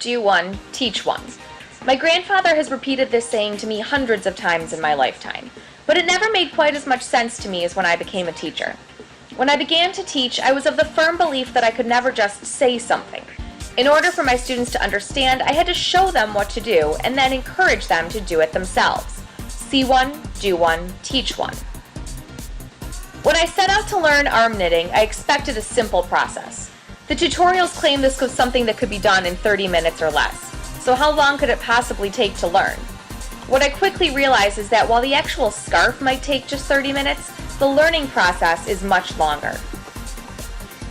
do one, teach one. My grandfather has repeated this saying to me hundreds of times in my lifetime, but it never made quite as much sense to me as when I became a teacher. When I began to teach, I was of the firm belief that I could never just say something. In order for my students to understand, I had to show them what to do and then encourage them to do it themselves. See one, do one, teach one. When I set out to learn arm knitting, I expected a simple process. The tutorials claimed this was something that could be done in 30 minutes or less, so how long could it possibly take to learn? What I quickly realized is that while the actual scarf might take just 30 minutes, the learning process is much longer.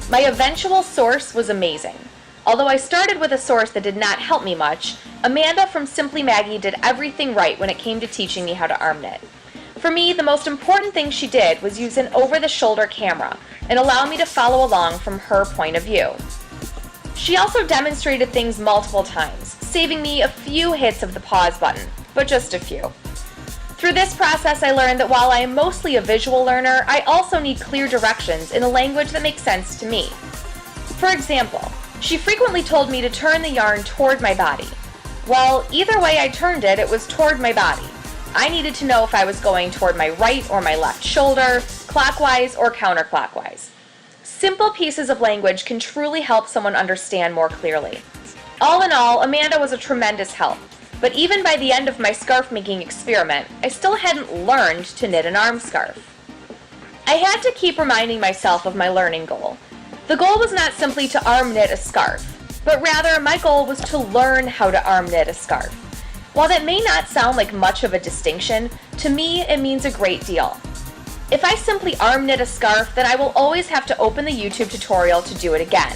My eventual source was amazing. Although I started with a source that did not help me much, Amanda from Simply Maggie did everything right when it came to teaching me how to arm knit. For me, the most important thing she did was use an over-the-shoulder camera and allow me to follow along from her point of view. She also demonstrated things multiple times, saving me a few hits of the pause button, but just a few. Through this process, I learned that while I am mostly a visual learner, I also need clear directions in a language that makes sense to me. For example, she frequently told me to turn the yarn toward my body. Well, either way I turned it, it was toward my body. I needed to know if I was going toward my right or my left shoulder, clockwise or counterclockwise. Simple pieces of language can truly help someone understand more clearly. All in all, Amanda was a tremendous help, but even by the end of my scarf making experiment, I still hadn't learned to knit an arm scarf. I had to keep reminding myself of my learning goal. The goal was not simply to arm knit a scarf, but rather my goal was to learn how to arm knit a scarf. While that may not sound like much of a distinction, to me it means a great deal. If I simply arm knit a scarf, then I will always have to open the YouTube tutorial to do it again.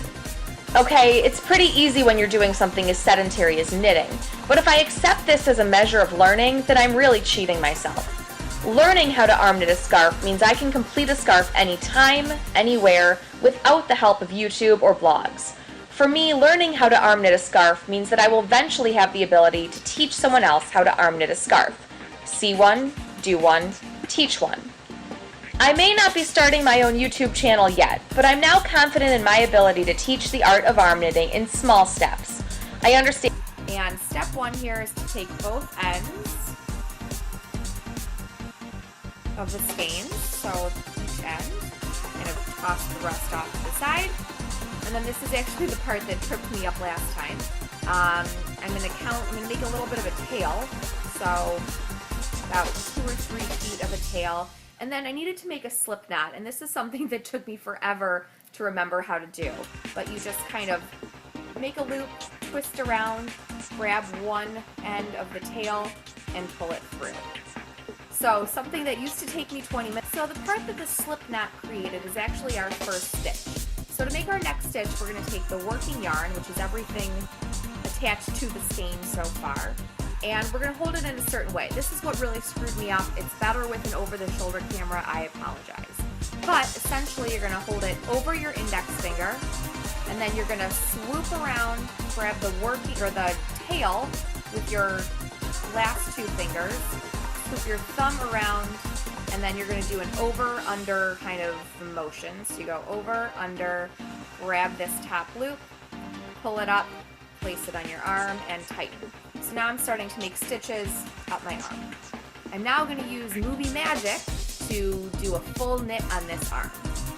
Okay, it's pretty easy when you're doing something as sedentary as knitting, but if I accept this as a measure of learning, then I'm really cheating myself. Learning how to arm knit a scarf means I can complete a scarf anytime, anywhere, without the help of YouTube or blogs. For me, learning how to arm knit a scarf means that I will eventually have the ability to teach someone else how to arm knit a scarf. See one, do one, teach one. I may not be starting my own YouTube channel yet, but I'm now confident in my ability to teach the art of arm knitting in small steps. I understand. And step one here is to take both ends of the skeins, so each end, kind of toss the rest off to the side. And then this is actually the part that tripped me up last time. I'm going to make a little bit of a tail, so about 2 or 3 feet of a tail. And then I needed to make a slip knot, and this is something that took me forever to remember how to do. But you just kind of make a loop, twist around, grab one end of the tail, and pull it through. So something that used to take me 20 minutes. So the part that the slip knot created is actually our first stitch. So to make our next stitch, we're going to take the working yarn, which is everything attached to the skein so far, and we're going to hold it in a certain way. This is what really screwed me up. It's better with an over-the-shoulder camera. I apologize. But essentially, you're going to hold it over your index finger, and then you're going to swoop around, grab the working or the tail with your last 2 fingers, swoop your thumb around, and then you're going to do an over-under kind of motion. So you go over, under, grab this top loop, pull it up, place it on your arm, and tighten. So now I'm starting to make stitches up my arm. I'm now going to use Movie Magic to do a full knit on this arm.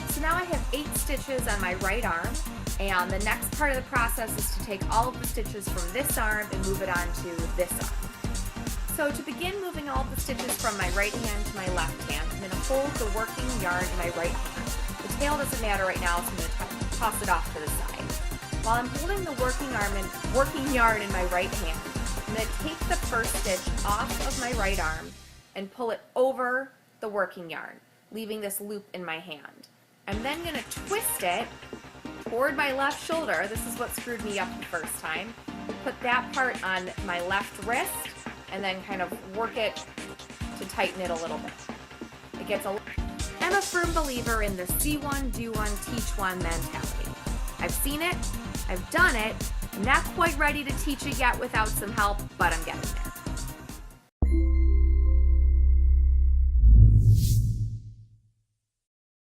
So now I have 8 stitches on my right arm, and the next part of the process is to take all of the stitches from this arm and move it onto this arm. So to begin moving all of the stitches from my right hand to my left hand, I'm going to hold the working yarn in my right hand. The tail doesn't matter right now, so I'm going to toss it off to the side. While I'm holding the working yarn in my right hand, I'm going to take the first stitch off of my right arm and pull it over the working yarn, leaving this loop in my hand. I'm then going to twist it toward my left shoulder. This is what screwed me up the first time. Put that part on my left wrist, and then kind of work it to tighten it a little bit. I'm a firm believer in the see one, do one, teach one mentality. I've seen it, I've done it, I'm not quite ready to teach it yet without some help, but I'm getting there.